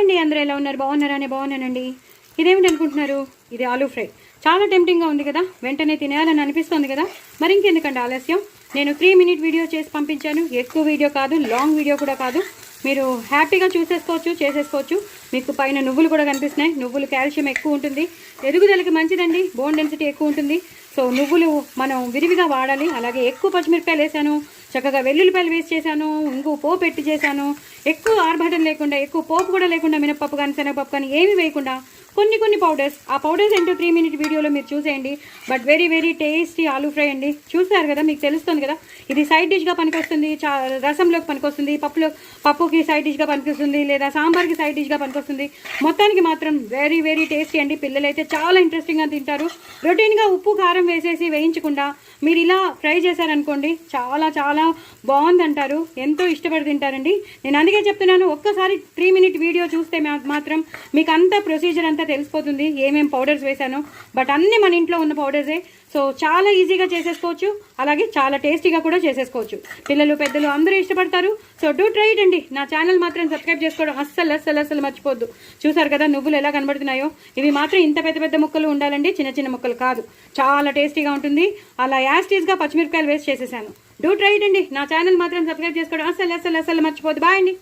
Hi అండి, అందరూ ఎలా ఉన్నారు? బాగున్నారా? నేను బాగున్నానండి. ఇదేమిటి అనుకుంటున్నారు? ఇది ఆలూ ఫ్రై. చాలా టెంప్టింగ్గా ఉంది కదా, వెంటనే తినేయాలని అనిపిస్తుంది కదా. మరి ఇంకెందుకంటే ఆలస్యం, నేను 3 మినిట్ వీడియో చేసి పంపించాను. ఎక్కువ వీడియో కాదు, లాంగ్ వీడియో కూడా కాదు. మీరు హ్యాపీగా చూసేసుకోవచ్చు, చేసేసుకోవచ్చు. మీకు పైన నువ్వులు కూడా కనిపిస్తున్నాయి. నువ్వులు కాల్షియం ఎక్కువ ఉంటుంది, ఎదుగుదలకి మంచిదండి, బోన్ డెన్సిటీ ఎక్కువ ఉంటుంది. సో నువ్వులు మనం విరివిగా వాడాలి. అలాగే ఎక్కువ పచ్చిమిరపకాయలు వేసాను, చక్కగా వెల్లుల్లిపాయలు వేసి చేశాను, ఇంకో పోపు పెట్టి చేశాను. ఎక్కువ ఆర్భాటం లేకుండా, ఎక్కువ పోపు కూడా లేకుండా, మినపప్పు కానీ శనగపప్పు కానీ ఏమీ వేయకుండా కొన్ని పౌడర్స్. ఆ పౌడర్స్ ఏంటో 3 మినిట్ వీడియోలో మీరు చూసేయండి. But very very tasty aloo fry అండి. చూసారు కదా, మీకు తెలుస్తుంది కదా. ఇది సైడ్ డిష్గా పనికొస్తుంది, రసంలోకి పనికొస్తుంది, పప్పుకి సైడ్ డిష్గా పనికొస్తుంది, లేదా సాంబార్కి సైడ్ డిష్గా పనికొస్తుంది. మొత్తానికి మాత్రం వెరీ వెరీ టేస్టీ అండి. పిల్లలైతే చాలా ఇంట్రెస్టింగ్గా తింటారు. రొటీన్గా ఉప్పు కారం వేసేసి వేయించకుండా మీరు ఇలా ఫ్రై చేశారనుకోండి, చాలా చాలా బాగుంది అంటారు. ఎంతో ఇష్టపడి తింటారండి. నేను అందుకే చెప్తున్నాను, ఒక్కసారి 3 మినిట్ వీడియో చూస్తే మాత్రం మీకు అంత ప్రొసీజర్ అంతా తెలిసిపోతుంది, ఏమేం పౌడర్స్ వేసానో. బట్ అన్నీ మన ఇంట్లో ఉన్న పౌడర్సే. సో చాలా ఈజీగా చేసేసుకోవచ్చు, అలాగే చాలా టేస్టీగా కూడా చేసేసుకోవచ్చు. పిల్లలు పెద్దలు అందరూ ఇష్టపడతారు. సో డూ ట్రై ఇట్ అండి. నా ఛానల్ మాత్రం సబ్స్క్రైబ్ చేసుకోవడం అస్సలు మర్చిపోద్దు. చూసారు కదా నువ్వులు ఎలా కనబడుతున్నాయో. ఇవి మాత్రం ఇంత పెద్ద పెద్ద ముక్కలు ఉండాలండి, చిన్న చిన్న ముక్కలు కాదు. చాలా టేస్టీగా ఉంటుంది. అలా యాస్టీస్గా పచ్చిమిరపకాయలు వేసి చేసేసాను. డూ ట్రై ఇట్ అండి. నా ఛానల్ మాత్రం సబ్స్క్రైబ్ చేసుకోవడం అస్సలు మర్చిపోద్దు. బాయ్ అండి.